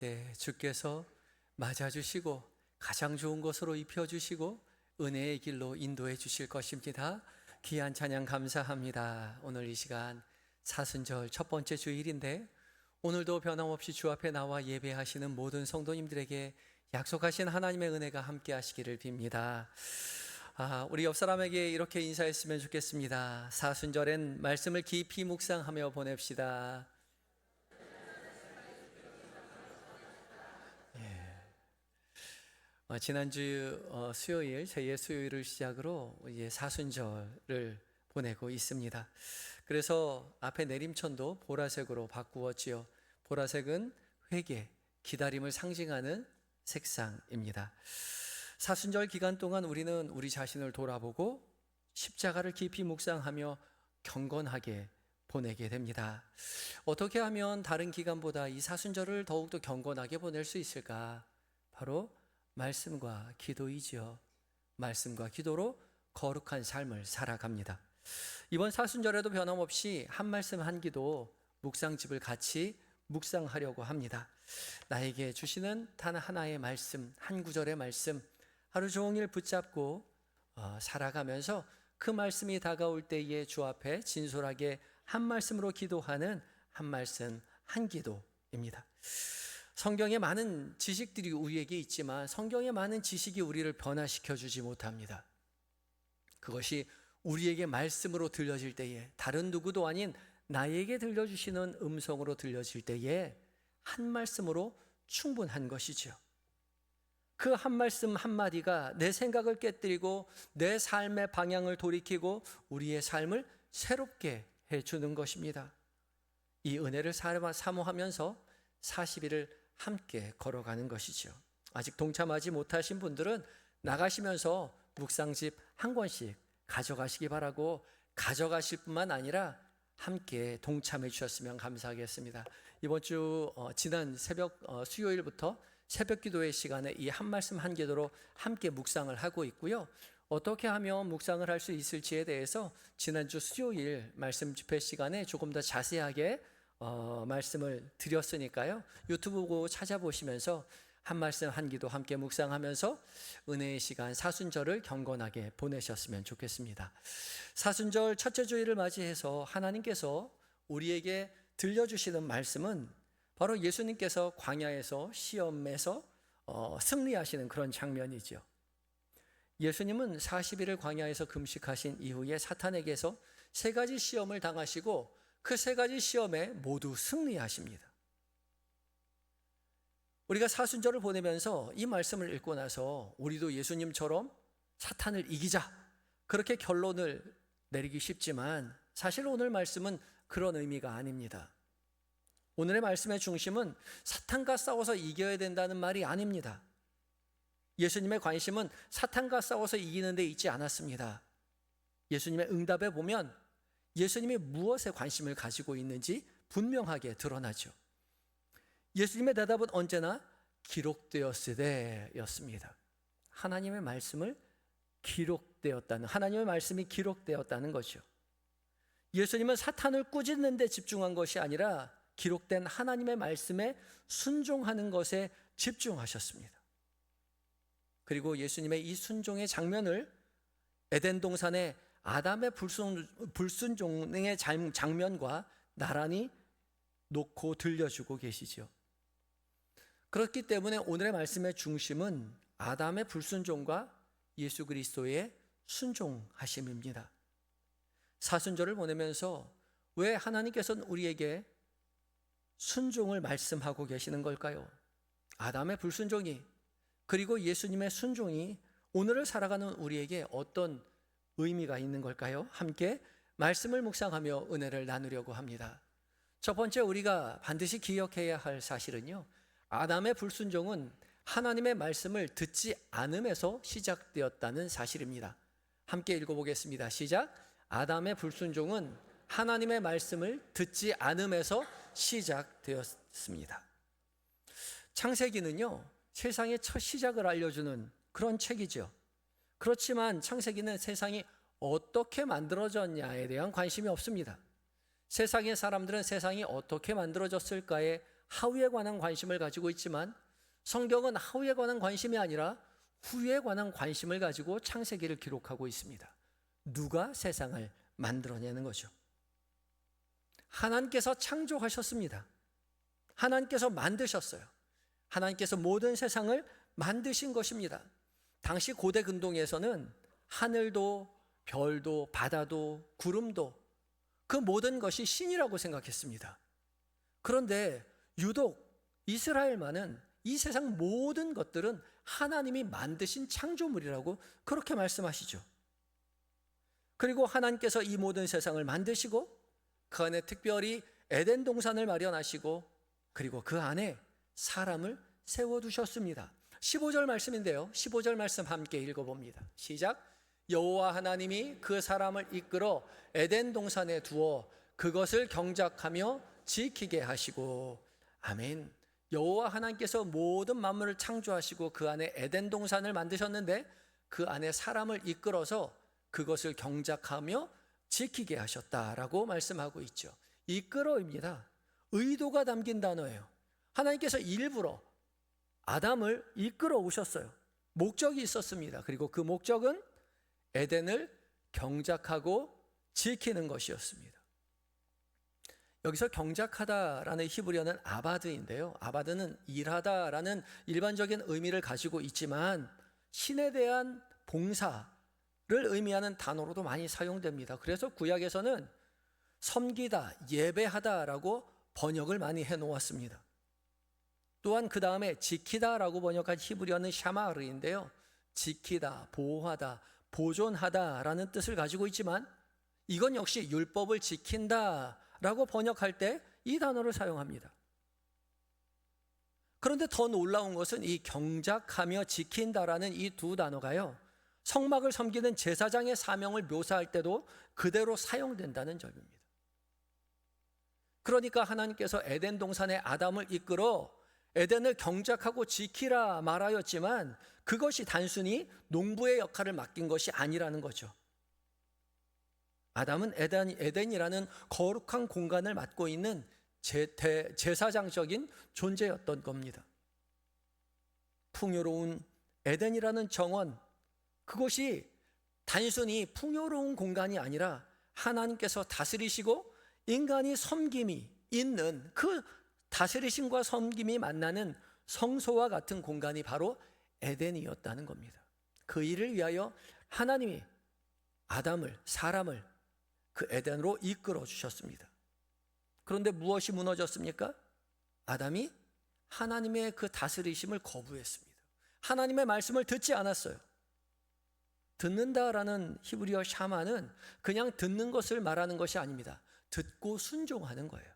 네, 주께서 맞아주시고 가장 좋은 것으로 입혀주시고 은혜의 길로 인도해 주실 것입니다. 귀한 찬양 감사합니다. 오늘 이 시간 사순절 첫 번째 주일인데 오늘도 변함없이 주 앞에 나와 예배하시는 모든 성도님들에게 약속하신 하나님의 은혜가 함께 하시기를 빕니다. 우리 옆 사람에게 이렇게 인사했으면 좋겠습니다. 사순절엔 말씀을 깊이 묵상하며 보냅시다. 지난주 수요일, 제2의 수요일을 시작으로 이제 사순절을 보내고 있습니다. 그래서 앞에 내림천도 보라색으로 바꾸었지요. 보라색은 회개, 기다림을 상징하는 색상입니다. 사순절 기간 동안 우리는 우리 자신을 돌아보고 십자가를 깊이 묵상하며 경건하게 보내게 됩니다. 어떻게 하면 다른 기간보다 이 사순절을 더욱더 경건하게 보낼 수 있을까? 바로 말씀과 기도이지요. 말씀과 기도로 거룩한 삶을 살아갑니다. 이번 사순절에도 변함없이 한 말씀 한 기도 묵상집을 같이 묵상하려고 합니다. 나에게 주시는 단 하나의 말씀, 한 구절의 말씀 하루 종일 붙잡고 살아가면서 그 말씀이 다가올 때에 주 앞에 진솔하게 한 말씀으로 기도하는 한 말씀 한 기도입니다. 성경에 많은 지식들이 우리에게 있지만 성경의 많은 지식이 우리를 변화시켜 주지 못합니다. 그것이 우리에게 말씀으로 들려질 때에 다른 누구도 아닌 나에게 들려주시는 음성으로 들려질 때에 한 말씀으로 충분한 것이죠. 그 한 말씀 한마디가 내 생각을 깨뜨리고 내 삶의 방향을 돌이키고 우리의 삶을 새롭게 해주는 것입니다. 이 은혜를 사모하면서 40일을 함께 걸어가는 것이죠. 아직 동참하지 못하신 분들은 나가시면서 묵상집 한 권씩 가져가시기 바라고, 가져가실 뿐만 아니라 함께 동참해 주셨으면 감사하겠습니다. 이번 주 지난 수요일부터 새벽 기도의 시간에 이 한 말씀 한 기도로 함께 묵상을 하고 있고요. 어떻게 하면 묵상을 할 수 있을지에 대해서 지난주 수요일 말씀 집회 시간에 조금 더 자세하게 말씀을 드렸으니까요. 유튜브 보고 찾아보시면서 한 말씀 한 기도 함께 묵상하면서 은혜의 시간 사순절을 경건하게 보내셨으면 좋겠습니다. 사순절 첫째 주일을 맞이해서 하나님께서 우리에게 들려주시는 말씀은 바로 예수님께서 광야에서 시험에서 승리하시는 그런 장면이죠. 예수님은 40일을 광야에서 금식하신 이후에 사탄에게서 세 가지 시험을 당하시고 그 세 가지 시험에 모두 승리하십니다. 우리가 사순절을 보내면서 이 말씀을 읽고 나서 우리도 예수님처럼 사탄을 이기자 그렇게 결론을 내리기 쉽지만 사실 오늘 말씀은 그런 의미가 아닙니다. 오늘의 말씀의 중심은 사탄과 싸워서 이겨야 된다는 말이 아닙니다. 예수님의 관심은 사탄과 싸워서 이기는 데 있지 않았습니다. 예수님의 응답에 보면 예수님이 무엇에 관심을 가지고 있는지 분명하게 드러나죠. 예수님의 대답은 언제나 기록되었으되였습니다. 하나님의 말씀을 하나님의 말씀이 기록되었다는 거죠. 예수님은 사탄을 꾸짖는 데 집중한 것이 아니라 기록된 하나님의 말씀에 순종하는 것에 집중하셨습니다. 그리고 예수님의 이 순종의 장면을 에덴 동산의 아담의 불순종의 장면과 나란히 놓고 들려주고 계시죠. 그렇기 때문에 오늘의 말씀의 중심은 아담의 불순종과 예수 그리스도의 순종하심입니다. 사순절을 보내면서 왜 하나님께서는 우리에게 순종을 말씀하고 계시는 걸까요? 아담의 불순종이 그리고 예수님의 순종이 오늘을 살아가는 우리에게 어떤 의미가 있는 걸까요? 함께 말씀을 묵상하며 은혜를 나누려고 합니다. 첫 번째 우리가 반드시 기억해야 할 사실은요, 아담의 불순종은 하나님의 말씀을 듣지 않음에서 시작되었다는 사실입니다. 함께 읽어보겠습니다. 시작. 아담의 불순종은 하나님의 말씀을 듣지 않음에서 시작되었습니다. 창세기는요, 세상의 첫 시작을 알려주는 그런 책이죠. 그렇지만 창세기는 세상이 어떻게 만들어졌냐에 대한 관심이 없습니다. 세상의 사람들은 세상이 어떻게 만들어졌을까에 하후에 관한 관심을 가지고 있지만 성경은 하후에 관한 관심이 아니라 후에 관한 관심을 가지고 창세기를 기록하고 있습니다. 누가 세상을 만들어내는 거죠? 하나님께서 창조하셨습니다. 하나님께서 만드셨어요. 하나님께서 모든 세상을 만드신 것입니다. 당시 고대 근동에서는 하늘도 별도 바다도 구름도 그 모든 것이 신이라고 생각했습니다. 그런데 유독 이스라엘만은 이 세상 모든 것들은 하나님이 만드신 창조물이라고 그렇게 말씀하시죠. 그리고 하나님께서 이 모든 세상을 만드시고 그 안에 특별히 에덴 동산을 마련하시고 그리고 그 안에 사람을 세워두셨습니다. 15절 말씀인데요, 15절 말씀 함께 읽어봅니다. 시작. 여호와 하나님이 그 사람을 이끌어 에덴 동산에 두어 그것을 경작하며 지키게 하시고. 아멘. 여호와 하나님께서 모든 만물을 창조하시고 그 안에 에덴 동산을 만드셨는데 그 안에 사람을 이끌어서 그것을 경작하며 지키게 하셨다라고 말씀하고 있죠. 이끌어입니다. 의도가 담긴 단어예요. 하나님께서 일부러 아담을 이끌어 오셨어요. 목적이 있었습니다. 그리고 그 목적은 에덴을 경작하고 지키는 것이었습니다. 여기서 경작하다라는 히브리어는 아바드인데요, 아바드는 일하다라는 일반적인 의미를 가지고 있지만 신에 대한 봉사를 의미하는 단어로도 많이 사용됩니다. 그래서 구약에서는 섬기다, 예배하다라고 번역을 많이 해놓았습니다. 또한 그 다음에 지키다라고 번역한 히브리어는 샤마르인데요, 지키다, 보호하다, 보존하다라는 뜻을 가지고 있지만 이건 역시 율법을 지킨다라고 번역할 때 이 단어를 사용합니다. 그런데 더 놀라운 것은 이 경작하며 지킨다라는 이 두 단어가요, 성막을 섬기는 제사장의 사명을 묘사할 때도 그대로 사용된다는 점입니다. 그러니까 하나님께서 에덴 동산에 아담을 이끌어 에덴을 경작하고 지키라 말하였지만 그것이 단순히 농부의 역할을 맡긴 것이 아니라는 거죠. 아담은 에덴이라는 거룩한 공간을 맡고 있는 제사장적인 존재였던 겁니다. 풍요로운 에덴이라는 정원, 그것이 단순히 풍요로운 공간이 아니라 하나님께서 다스리시고 인간이 섬김이 있는 그 다스리심과 섬김이 만나는 성소와 같은 공간이 바로 에덴이었다는 겁니다. 그 일을 위하여 하나님이 아담을, 사람을 그 에덴으로 이끌어 주셨습니다. 그런데 무엇이 무너졌습니까? 아담이 하나님의 그 다스리심을 거부했습니다. 하나님의 말씀을 듣지 않았어요. 듣는다라는 히브리어 샤마는 그냥 듣는 것을 말하는 것이 아닙니다. 듣고 순종하는 거예요.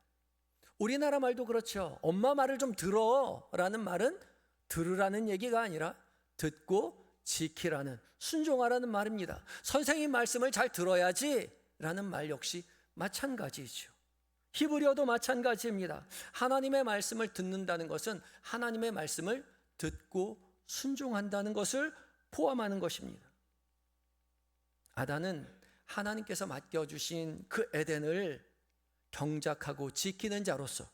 우리나라 말도 그렇죠. 엄마 말을 좀 들어 라는 말은 들으라는 얘기가 아니라 듣고 지키라는, 순종하라는 말입니다. 선생님 말씀을 잘 들어야지 라는 말 역시 마찬가지죠. 히브리어도 마찬가지입니다. 하나님의 말씀을 듣는다는 것은 하나님의 말씀을 듣고 순종한다는 것을 포함하는 것입니다. 아담은 하나님께서 맡겨주신 그 에덴을 경작하고 지키는 자로서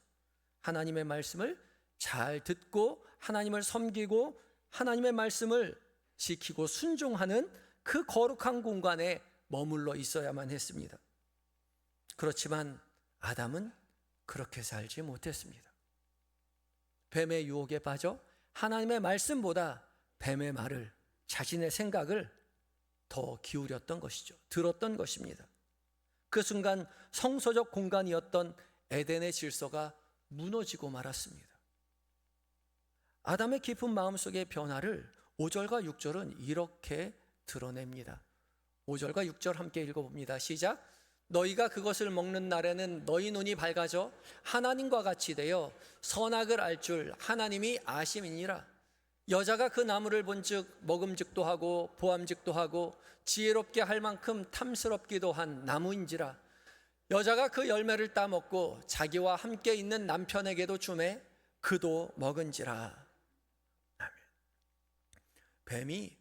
하나님의 말씀을 잘 듣고 하나님을 섬기고 하나님의 말씀을 지키고 순종하는 그 거룩한 공간에 머물러 있어야만 했습니다. 그렇지만 아담은 그렇게 살지 못했습니다. 뱀의 유혹에 빠져 하나님의 말씀보다 뱀의 말을, 자신의 생각을 더 기울였던 것이죠. 들었던 것입니다. 그 순간 성소적 공간이었던 에덴의 질서가 무너지고 말았습니다. 아담의 깊은 마음속의 변화를 5절과 6절은 이렇게 드러냅니다. 5절과 6절 함께 읽어봅니다. 시작. 너희가 그것을 먹는 날에는 너희 눈이 밝아져 하나님과 같이 되어 선악을 알 줄 하나님이 아심이니라. 여자가 그 나무를 본즉 먹음직도 하고 보암직도 하고 지혜롭게 할 만큼 탐스럽기도 한 나무인지라. 여자가 그 열매를 따먹고 자기와 함께 있는 남편에게도 주매 그도 먹은지라. 아멘. 뱀이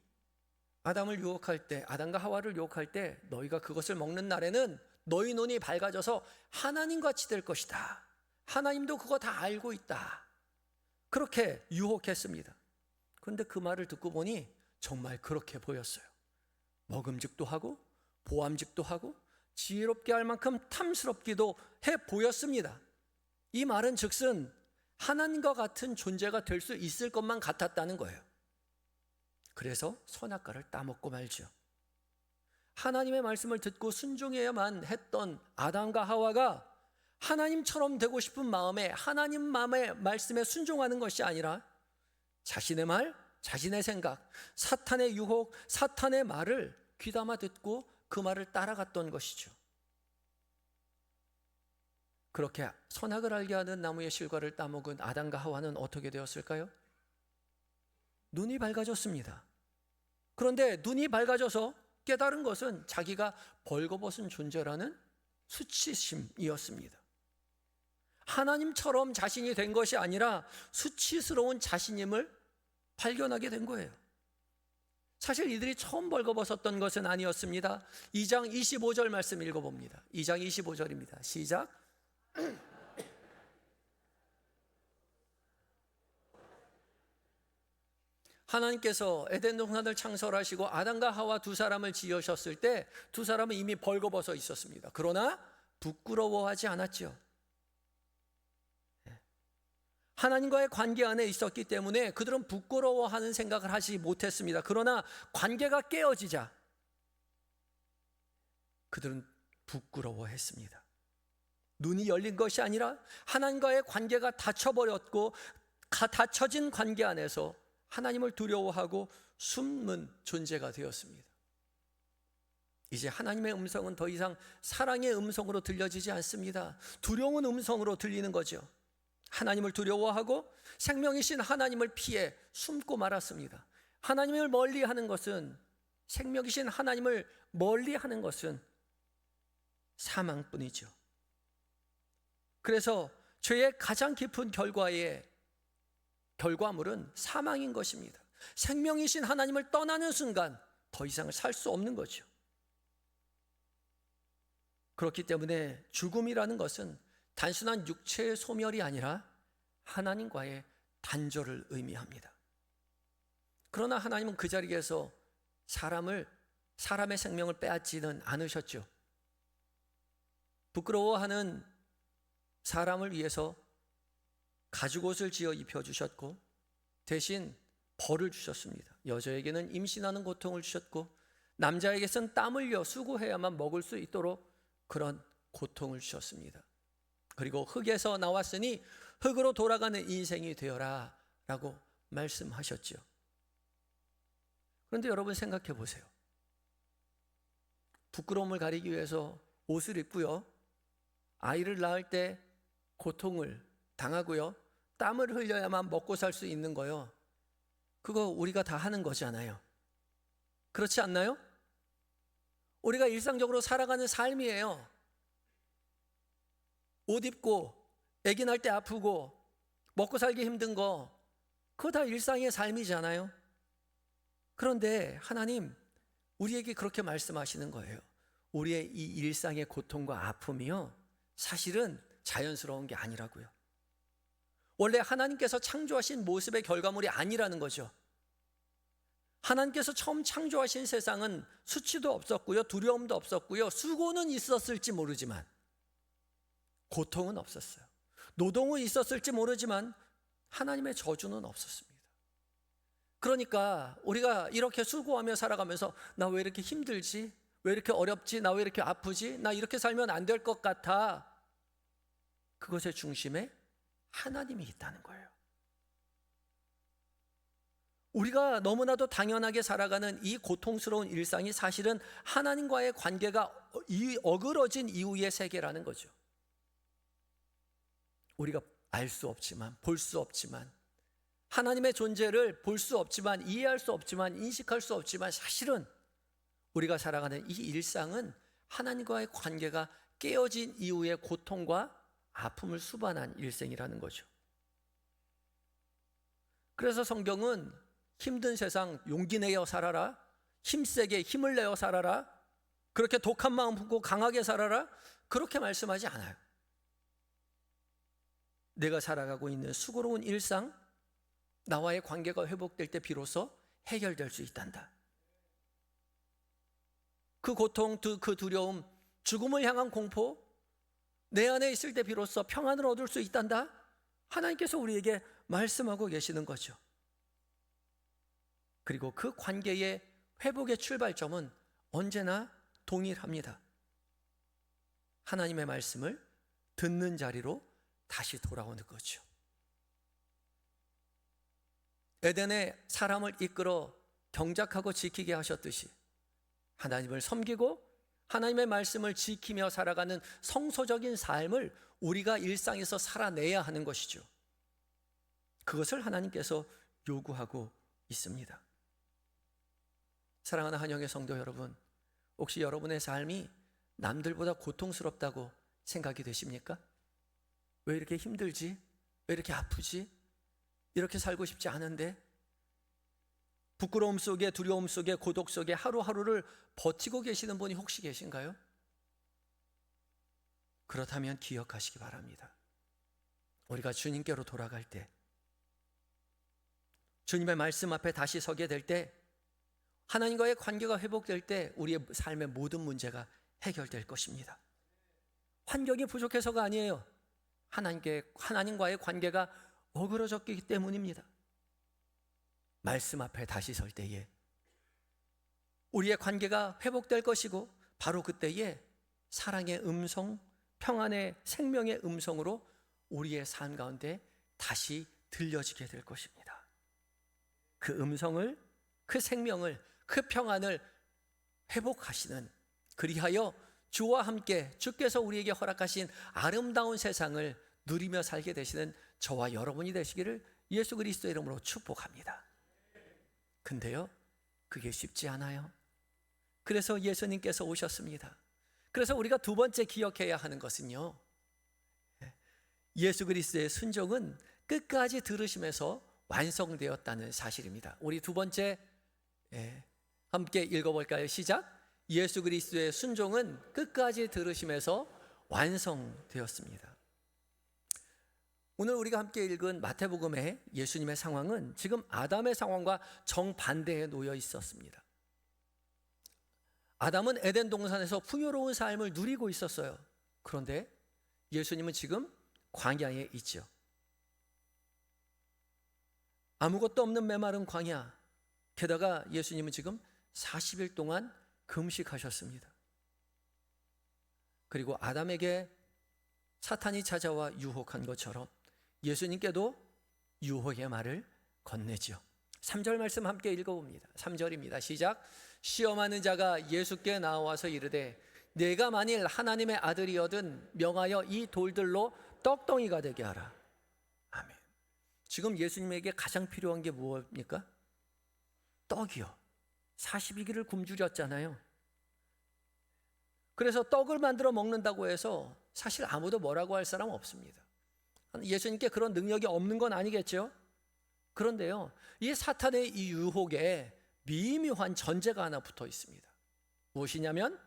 아담을 유혹할 때, 아담과 하와를 유혹할 때 너희가 그것을 먹는 날에는 너희 눈이 밝아져서 하나님같이 될 것이다. 하나님도 그거 다 알고 있다. 그렇게 유혹했습니다. 그런데 그 말을 듣고 보니 정말 그렇게 보였어요. 먹음직도 하고 보암직도 하고 지혜롭게 할 만큼 탐스럽기도 해 보였습니다. 이 말은 즉슨 하나님과 같은 존재가 될 수 있을 것만 같았다는 거예요. 그래서 선악과를 따먹고 말죠. 하나님의 말씀을 듣고 순종해야만 했던 아담과 하와가 하나님처럼 되고 싶은 마음에 하나님 마음의 말씀에 순종하는 것이 아니라 자신의 말, 자신의 생각, 사탄의 유혹, 사탄의 말을 귀담아 듣고 그 말을 따라갔던 것이죠. 그렇게 선악을 알게 하는 나무의 실과를 따먹은 아담과 하와는 어떻게 되었을까요? 눈이 밝아졌습니다. 그런데 눈이 밝아져서 깨달은 것은 자기가 벌거벗은 존재라는 수치심이었습니다. 하나님처럼 자신이 된 것이 아니라 수치스러운 자신임을 발견하게 된 거예요. 사실 이들이 처음 벌거벗었던 것은 아니었습니다. 2장 25절 말씀 읽어봅니다. 2장 25절입니다. 시작. 하나님께서 에덴 동산을 창설하시고 아담과 하와 두 사람을 지으셨을 때 두 사람은 이미 벌거벗어 있었습니다. 그러나 부끄러워하지 않았죠. 하나님과의 관계 안에 있었기 때문에 그들은 부끄러워하는 생각을 하지 못했습니다. 그러나 관계가 깨어지자 그들은 부끄러워했습니다. 눈이 열린 것이 아니라 하나님과의 관계가 닫혀버렸고 닫혀진 관계 안에서 하나님을 두려워하고 숨는 존재가 되었습니다. 이제 하나님의 음성은 더 이상 사랑의 음성으로 들려지지 않습니다. 두려운 음성으로 들리는 거죠. 하나님을 두려워하고 생명이신 하나님을 피해 숨고 말았습니다. 하나님을 멀리하는 것은, 생명이신 하나님을 멀리하는 것은 사망뿐이죠. 그래서 죄의 가장 깊은 결과물은 사망인 것입니다. 생명이신 하나님을 떠나는 순간 더 이상을 살 수 없는 거죠. 그렇기 때문에 죽음이라는 것은 단순한 육체의 소멸이 아니라 하나님과의 단절을 의미합니다. 그러나 하나님은 그 자리에서 사람의 생명을 빼앗지는 않으셨죠. 부끄러워하는 사람을 위해서 가죽옷을 지어 입혀주셨고 대신 벌을 주셨습니다. 여자에게는 임신하는 고통을 주셨고 남자에게선 땀 흘려 수고해야만 먹을 수 있도록 그런 고통을 주셨습니다. 그리고 흙에서 나왔으니 흙으로 돌아가는 인생이 되어라 라고 말씀하셨죠. 그런데 여러분 생각해 보세요. 부끄러움을 가리기 위해서 옷을 입고요, 아이를 낳을 때 고통을 당하고요, 땀을 흘려야만 먹고 살 수 있는 거요, 그거 우리가 다 하는 거잖아요. 그렇지 않나요? 우리가 일상적으로 살아가는 삶이에요. 옷 입고 아기 낳을 때 아프고 먹고 살기 힘든 거, 그거 다 일상의 삶이잖아요. 그런데 하나님 우리에게 그렇게 말씀하시는 거예요. 우리의 이 일상의 고통과 아픔이요, 사실은 자연스러운 게 아니라고요. 원래 하나님께서 창조하신 모습의 결과물이 아니라는 거죠. 하나님께서 처음 창조하신 세상은 수치도 없었고요, 두려움도 없었고요, 수고는 있었을지 모르지만 고통은 없었어요. 노동은 있었을지 모르지만 하나님의 저주는 없었습니다. 그러니까 우리가 이렇게 수고하며 살아가면서 나 왜 이렇게 힘들지? 왜 이렇게 어렵지? 나 왜 이렇게 아프지? 나 이렇게 살면 안 될 것 같아. 그것의 중심에 하나님이 있다는 거예요. 우리가 너무나도 당연하게 살아가는 이 고통스러운 일상이 사실은 하나님과의 관계가 어그러진 이후의 세계라는 거죠. 우리가 알 수 없지만, 볼 수 없지만, 하나님의 존재를 볼 수 없지만, 이해할 수 없지만, 인식할 수 없지만, 사실은 우리가 살아가는 이 일상은 하나님과의 관계가 깨어진 이후의 고통과 아픔을 수반한 일생이라는 거죠. 그래서 성경은 힘든 세상 용기 내어 살아라, 힘세게 힘을 내어 살아라, 그렇게 독한 마음 품고 강하게 살아라, 그렇게 말씀하지 않아요. 내가 살아가고 있는 수고로운 일상, 나와의 관계가 회복될 때 비로소 해결될 수 있단다. 그 고통, 그 두려움, 죽음을 향한 공포, 내 안에 있을 때 비로소 평안을 얻을 수 있단다. 하나님께서 우리에게 말씀하고 계시는 거죠. 그리고 그 관계의 회복의 출발점은 언제나 동일합니다. 하나님의 말씀을 듣는 자리로 다시 돌아오는 거죠. 에덴에 사람을 이끌어 경작하고 지키게 하셨듯이 하나님을 섬기고 하나님의 말씀을 지키며 살아가는 성소적인 삶을 우리가 일상에서 살아내야 하는 것이죠. 그것을 하나님께서 요구하고 있습니다. 사랑하는 한영의 성도 여러분, 혹시 여러분의 삶이 남들보다 고통스럽다고 생각이 되십니까? 왜 이렇게 힘들지? 왜 이렇게 아프지? 이렇게 살고 싶지 않은데? 부끄러움 속에, 두려움 속에, 고독 속에 하루하루를 버티고 계시는 분이 혹시 계신가요? 그렇다면 기억하시기 바랍니다. 우리가 주님께로 돌아갈 때, 주님의 말씀 앞에 다시 서게 될 때, 하나님과의 관계가 회복될 때 우리의 삶의 모든 문제가 해결될 것입니다. 환경이 부족해서가 아니에요. 하나님과의 관계가 어그러졌기 때문입니다. 말씀 앞에 다시 설 때에 우리의 관계가 회복될 것이고, 바로 그때에 사랑의 음성, 평안의 생명의 음성으로 우리의 삶 가운데 다시 들려지게 될 것입니다. 그 음성을, 그 생명을, 그 평안을 회복하시는, 그리하여 주와 함께 주께서 우리에게 허락하신 아름다운 세상을 누리며 살게 되시는 저와 여러분이 되시기를 예수 그리스도의 이름으로 축복합니다. 근데요, 그게 쉽지 않아요. 그래서 예수님께서 오셨습니다. 그래서 우리가 두 번째 기억해야 하는 것은요, 예수 그리스도의 순종은 끝까지 들으심에서 완성되었다는 사실입니다. 우리 두 번째 함께 읽어볼까요? 시작. 예수 그리스도의 순종은 끝까지 들으심에서 완성되었습니다. 오늘 우리가 함께 읽은 마태복음의 예수님의 상황은 지금 아담의 상황과 정반대에 놓여 있었습니다. 아담은 에덴 동산에서 풍요로운 삶을 누리고 있었어요. 그런데 예수님은 지금 광야에 있죠. 아무것도 없는 메마른 광야, 게다가 예수님은 지금 40일 동안 금식하셨습니다. 그리고 아담에게 사탄이 찾아와 유혹한 것처럼 예수님께도 유혹의 말을 건네죠. 3절 말씀 함께 읽어봅니다. 3절입니다. 시작. 시험하는 자가 예수께 나와서 이르되 내가 만일 하나님의 아들이거든 명하여 이 돌들로 떡덩이가 되게 하라. 아멘. 지금 예수님에게 가장 필요한 게 무엇입니까? 떡이요. 42기를 굶주렸잖아요. 그래서 떡을 만들어 먹는다고 해서 사실 아무도 뭐라고 할 사람 없습니다. 예수님께 그런 능력이 없는 건 아니겠죠? 그런데요, 이 사탄의 이 유혹에 미묘한 전제가 하나 붙어 있습니다. 무엇이냐면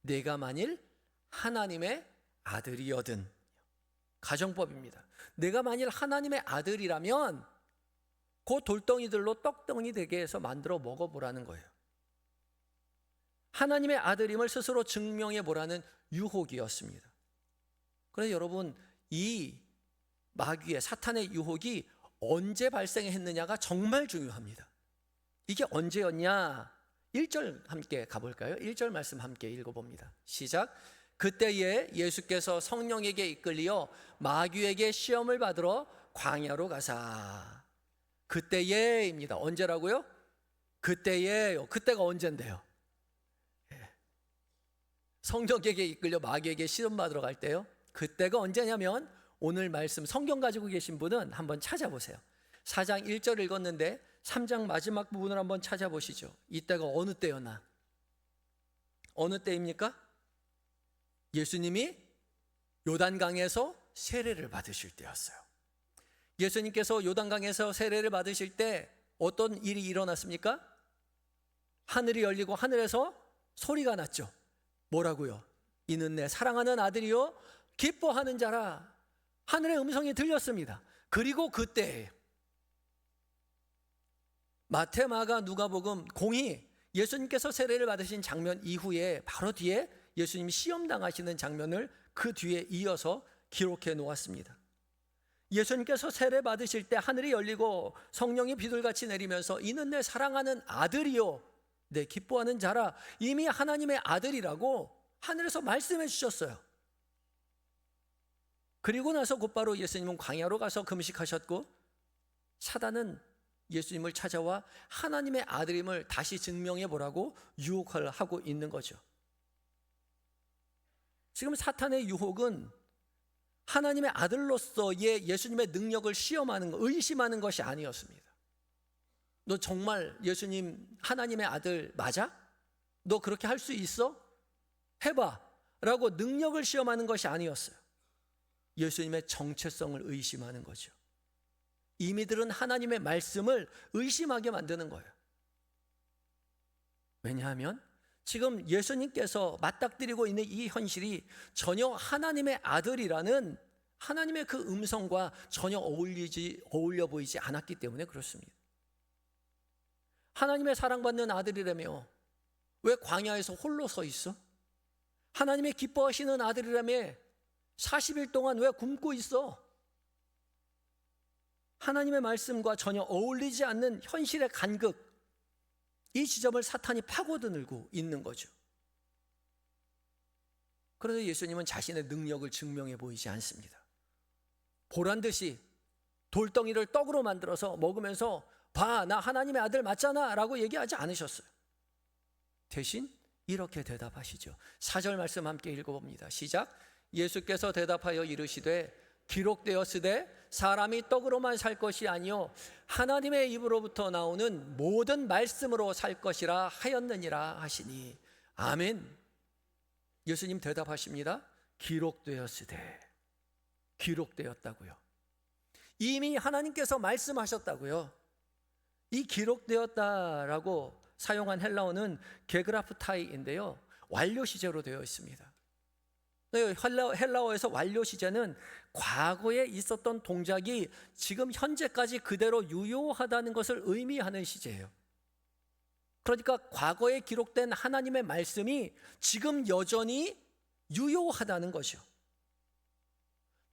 내가 만일 하나님의 아들이거든. 가정법입니다. 내가 만일 하나님의 아들이라면 그 돌덩이들로 떡덩이 되게 해서 만들어 먹어보라는 거예요. 하나님의 아들임을 스스로 증명해 보라는 유혹이었습니다. 그래서 여러분, 이 마귀의 사탄의 유혹이 언제 발생했느냐가 정말 중요합니다. 이게 언제였냐? 1절 함께 가볼까요? 1절 말씀 함께 읽어봅니다. 시작. 그때에 예수께서 성령에게 이끌리어 마귀에게 시험을 받으러 광야로 가사. 그때에입니다. 언제라고요? 그때에요. 그때가 언젠데요? 성령에게 이끌려 마귀에게 시험 받으러 갈 때요. 그때가 언제냐면 오늘 말씀 성경 가지고 계신 분은 한번 찾아보세요. 4장 1절 읽었는데 3장 마지막 부분을 한번 찾아보시죠. 이때가 어느 때였나? 어느 때입니까? 예수님이 요단강에서 세례를 받으실 때였어요. 예수님께서 요단강에서 세례를 받으실 때 어떤 일이 일어났습니까? 하늘이 열리고 하늘에서 소리가 났죠. 뭐라고요? 이는 내 사랑하는 아들이요 기뻐하는 자라. 하늘의 음성이 들렸습니다. 그리고 그때 마태, 마가, 누가복음 공히 예수님께서 세례를 받으신 장면 이후에 바로 뒤에 예수님이 시험당하시는 장면을 그 뒤에 이어서 기록해 놓았습니다. 예수님께서 세례 받으실 때 하늘이 열리고 성령이 비둘같이 내리면서 이는 내 사랑하는 아들이요 내 기뻐하는 자라, 이미 하나님의 아들이라고 하늘에서 말씀해 주셨어요. 그리고 나서 곧바로 예수님은 광야로 가서 금식하셨고, 사단은 예수님을 찾아와 하나님의 아들임을 다시 증명해 보라고 유혹을 하고 있는 거죠. 지금 사탄의 유혹은 하나님의 아들로서의 예수님의 능력을 시험하는 것, 의심하는 것이 아니었습니다. 너 정말 예수님 하나님의 아들 맞아? 너 그렇게 할 수 있어? 해봐 라고 능력을 시험하는 것이 아니었어요. 예수님의 정체성을 의심하는 거죠. 이미 들은 하나님의 말씀을 의심하게 만드는 거예요. 왜냐하면 지금 예수님께서 맞닥뜨리고 있는 이 현실이 전혀 하나님의 아들이라는 하나님의 그 음성과 전혀 어울려 보이지 않았기 때문에 그렇습니다. 하나님의 사랑받는 아들이라며 왜 광야에서 홀로 서 있어? 하나님의 기뻐하시는 아들이라며 40일 동안 왜 굶고 있어? 하나님의 말씀과 전혀 어울리지 않는 현실의 간극, 이 지점을 사탄이 파고들고 있는 거죠. 그런데 예수님은 자신의 능력을 증명해 보이지 않습니다. 보란듯이 돌덩이를 떡으로 만들어서 먹으면서 봐, 나 하나님의 아들 맞잖아 라고 얘기하지 않으셨어요. 대신 이렇게 대답하시죠. 4절 말씀 함께 읽어봅니다. 시작. 예수께서 대답하여 이르시되 기록되었으되 사람이 떡으로만 살 것이 아니요 하나님의 입으로부터 나오는 모든 말씀으로 살 것이라 하였느니라 하시니. 아멘. 예수님 대답하십니다. 기록되었으되. 기록되었다고요. 이미 하나님께서 말씀하셨다고요. 이 기록되었다라고 사용한 헬라어는 게그라프타이인데요, 완료 시제로 되어 있습니다. 헬라어에서 완료 시제는 과거에 있었던 동작이 지금 현재까지 그대로 유효하다는 것을 의미하는 시제예요. 그러니까 과거에 기록된 하나님의 말씀이 지금 여전히 유효하다는 것이요.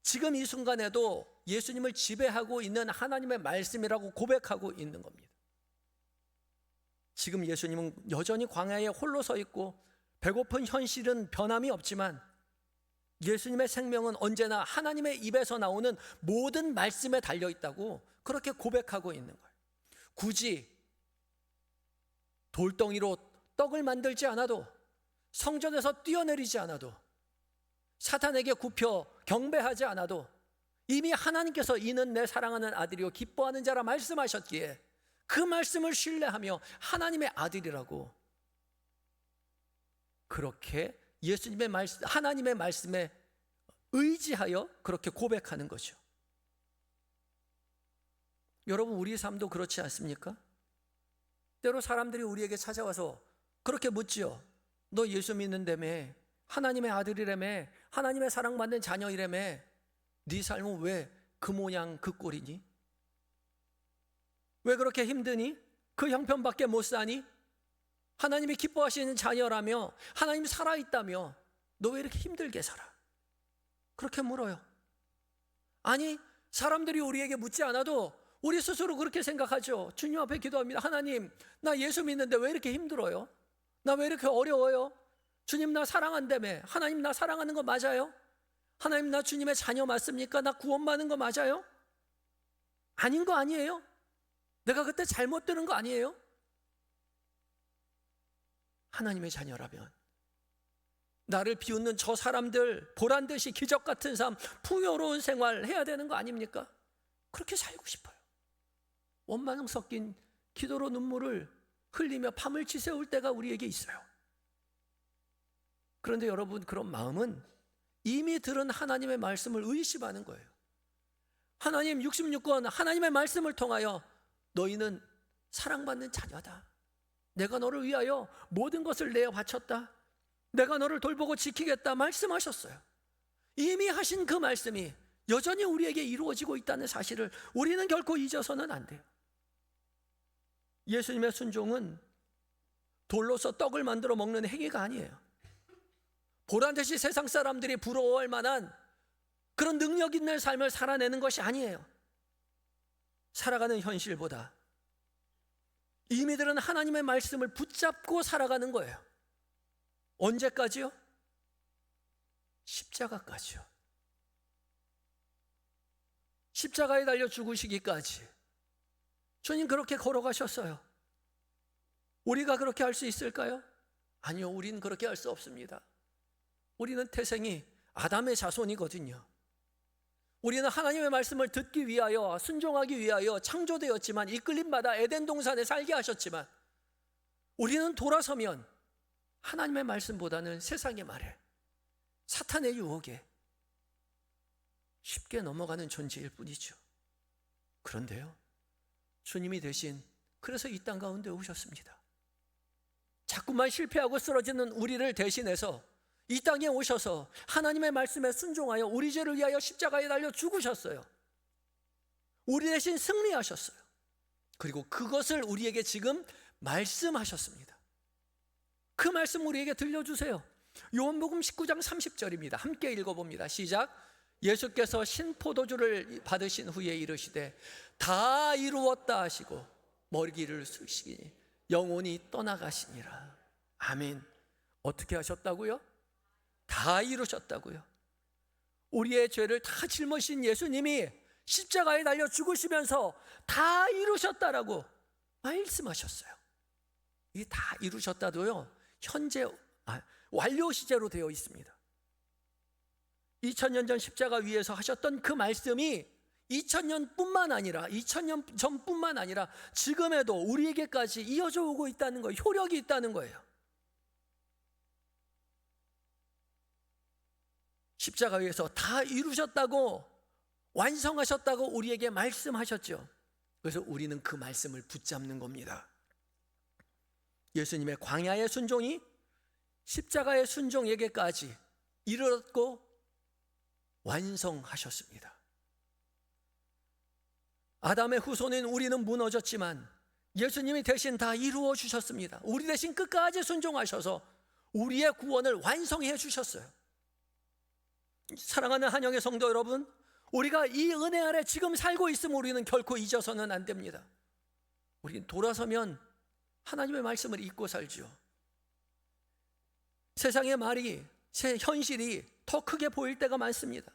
지금 이 순간에도 예수님을 지배하고 있는 하나님의 말씀이라고 고백하고 있는 겁니다. 지금 예수님은 여전히 광야에 홀로 서 있고 배고픈 현실은 변함이 없지만 예수님의 생명은 언제나 하나님의 입에서 나오는 모든 말씀에 달려 있다고 그렇게 고백하고 있는 거예요. 굳이 돌덩이로 떡을 만들지 않아도, 성전에서 뛰어내리지 않아도, 사탄에게 굽혀 경배하지 않아도 이미 하나님께서 이는 내 사랑하는 아들이요 기뻐하는 자라 말씀하셨기에 그 말씀을 신뢰하며 하나님의 아들이라고 그렇게 예수님의 말씀, 하나님의 말씀에 의지하여 그렇게 고백하는 거죠. 여러분, 우리 삶도 그렇지 않습니까? 때로 사람들이 우리에게 찾아와서 그렇게 묻지요. 너 예수 믿는다며, 하나님의 아들이라며, 하나님의 사랑받는 자녀이라며, 네 삶은 왜 그 모양 그 꼴이니? 왜 그렇게 힘드니? 그 형편밖에 못 사니? 하나님이 기뻐하시는 자녀라며, 하나님이 살아있다며 너 왜 이렇게 힘들게 살아? 그렇게 물어요. 아니, 사람들이 우리에게 묻지 않아도 우리 스스로 그렇게 생각하죠. 주님 앞에 기도합니다. 하나님, 나 예수 믿는데 왜 이렇게 힘들어요? 나 왜 이렇게 어려워요? 주님, 나 사랑한다며. 하나님, 나 사랑하는 거 맞아요? 하나님, 나 주님의 자녀 맞습니까? 나 구원받는 거 맞아요? 아닌 거 아니에요? 내가 그때 잘못 들은 거 아니에요? 하나님의 자녀라면 나를 비웃는 저 사람들 보란듯이 기적 같은 삶, 풍요로운 생활 해야 되는 거 아닙니까? 그렇게 살고 싶어요. 원망 섞인 기도로 눈물을 흘리며 밤을 지새울 때가 우리에게 있어요. 그런데 여러분, 그런 마음은 이미 들은 하나님의 말씀을 의심하는 거예요. 하나님 66권 하나님의 말씀을 통하여 너희는 사랑받는 자녀다. 내가 너를 위하여 모든 것을 내어 바쳤다. 내가 너를 돌보고 지키겠다 말씀하셨어요. 이미 하신 그 말씀이 여전히 우리에게 이루어지고 있다는 사실을 우리는 결코 잊어서는 안 돼요. 예수님의 순종은 돌로서 떡을 만들어 먹는 행위가 아니에요. 보란듯이 세상 사람들이 부러워할 만한 그런 능력 있는 삶을 살아내는 것이 아니에요. 살아가는 현실보다 이미들은 하나님의 말씀을 붙잡고 살아가는 거예요. 언제까지요? 십자가까지요. 십자가에 달려 죽으시기까지 주님 그렇게 걸어가셨어요. 우리가 그렇게 할 수 있을까요? 아니요, 우리는 그렇게 할 수 없습니다. 우리는 태생이 아담의 자손이거든요. 우리는 하나님의 말씀을 듣기 위하여, 순종하기 위하여 창조되었지만, 이끌림마다 에덴 동산에 살게 하셨지만, 우리는 돌아서면 하나님의 말씀보다는 세상의 말에, 사탄의 유혹에 쉽게 넘어가는 존재일 뿐이죠. 그런데요, 주님이 대신 그래서 이 땅 가운데 오셨습니다. 자꾸만 실패하고 쓰러지는 우리를 대신해서 이 땅에 오셔서 하나님의 말씀에 순종하여 우리 죄를 위하여 십자가에 달려 죽으셨어요. 우리 대신 승리하셨어요. 그리고 그것을 우리에게 지금 말씀하셨습니다. 그 말씀 우리에게 들려주세요. 요한복음 19장 30절입니다. 함께 읽어봅니다. 시작. 예수께서 신포도주를 받으신 후에 이르시되 다 이루었다 하시고 머리를 숙이시니 영혼이 떠나가시니라. 아멘. 어떻게 하셨다고요? 다 이루셨다고요. 우리의 죄를 다 짊어진 예수님이 십자가에 달려 죽으시면서 다 이루셨다라고 말씀하셨어요. 이 다 이루셨다도요, 현재 완료 시제로 되어 있습니다. 2000년 전 십자가 위에서 하셨던 그 말씀이 2000년 전뿐만 아니라 지금에도 우리에게까지 이어져 오고 있다는 거예요. 효력이 있다는 거예요. 십자가 위에서 다 이루셨다고, 완성하셨다고 우리에게 말씀하셨죠. 그래서 우리는 그 말씀을 붙잡는 겁니다. 예수님의 광야의 순종이 십자가의 순종에게까지 이르렀고 완성하셨습니다. 아담의 후손인 우리는 무너졌지만 예수님이 대신 다 이루어 주셨습니다. 우리 대신 끝까지 순종하셔서 우리의 구원을 완성해 주셨어요. 사랑하는 한영의 성도 여러분, 우리가 이 은혜 아래 지금 살고 있으면 우리는 결코 잊어서는 안 됩니다. 우리는 돌아서면 하나님의 말씀을 잊고 살죠. 세상의 말이, 현실이 더 크게 보일 때가 많습니다.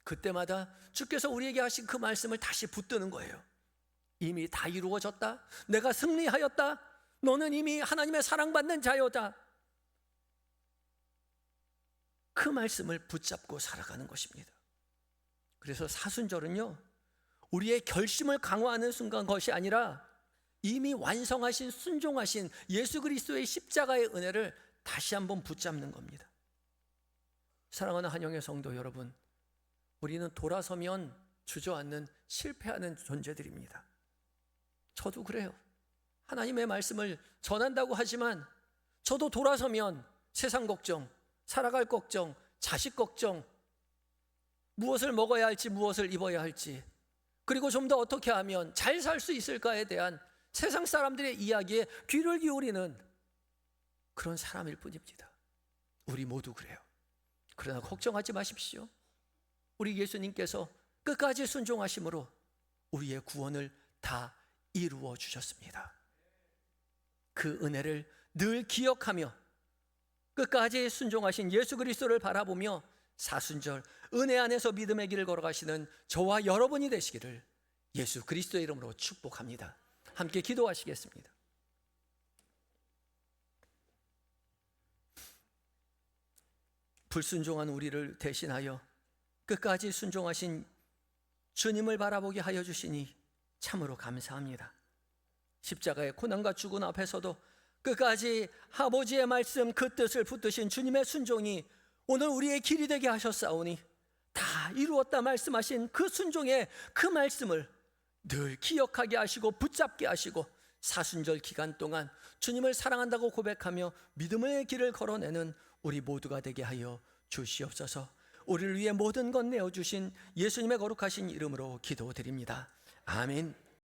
그때마다 주께서 우리에게 하신 그 말씀을 다시 붙드는 거예요. 이미 다 이루어졌다. 내가 승리하였다. 너는 이미 하나님의 사랑받는 자여다. 그 말씀을 붙잡고 살아가는 것입니다. 그래서 사순절은요, 우리의 결심을 강화하는 순간 것이 아니라 이미 완성하신, 순종하신 예수 그리스도의 십자가의 은혜를 다시 한번 붙잡는 겁니다. 사랑하는 한영의 성도 여러분, 우리는 돌아서면 주저앉는, 실패하는 존재들입니다. 저도 그래요. 하나님의 말씀을 전한다고 하지만 저도 돌아서면 세상 걱정, 살아갈 걱정, 자식 걱정, 무엇을 먹어야 할지, 무엇을 입어야 할지, 그리고 좀 더 어떻게 하면 잘 살 수 있을까에 대한 세상 사람들의 이야기에 귀를 기울이는 그런 사람일 뿐입니다. 우리 모두 그래요. 그러나 걱정하지 마십시오. 우리 예수님께서 끝까지 순종하심으로 우리의 구원을 다 이루어 주셨습니다. 그 은혜를 늘 기억하며 끝까지 순종하신 예수 그리스도를 바라보며 사순절 은혜 안에서 믿음의 길을 걸어가시는 저와 여러분이 되시기를 예수 그리스도의 이름으로 축복합니다. 함께 기도하시겠습니다. 불순종한 우리를 대신하여 끝까지 순종하신 주님을 바라보게 하여 주시니 참으로 감사합니다. 십자가의 고난과 죽음 앞에서도 끝까지 아버지의 말씀, 그 뜻을 붙드신 주님의 순종이 오늘 우리의 길이 되게 하셨사오니 다 이루었다 말씀하신 그 순종의 그 말씀을 늘 기억하게 하시고 붙잡게 하시고 사순절 기간 동안 주님을 사랑한다고 고백하며 믿음의 길을 걸어내는 우리 모두가 되게 하여 주시옵소서. 우리를 위해 모든 것 내어주신 예수님의 거룩하신 이름으로 기도드립니다. 아멘.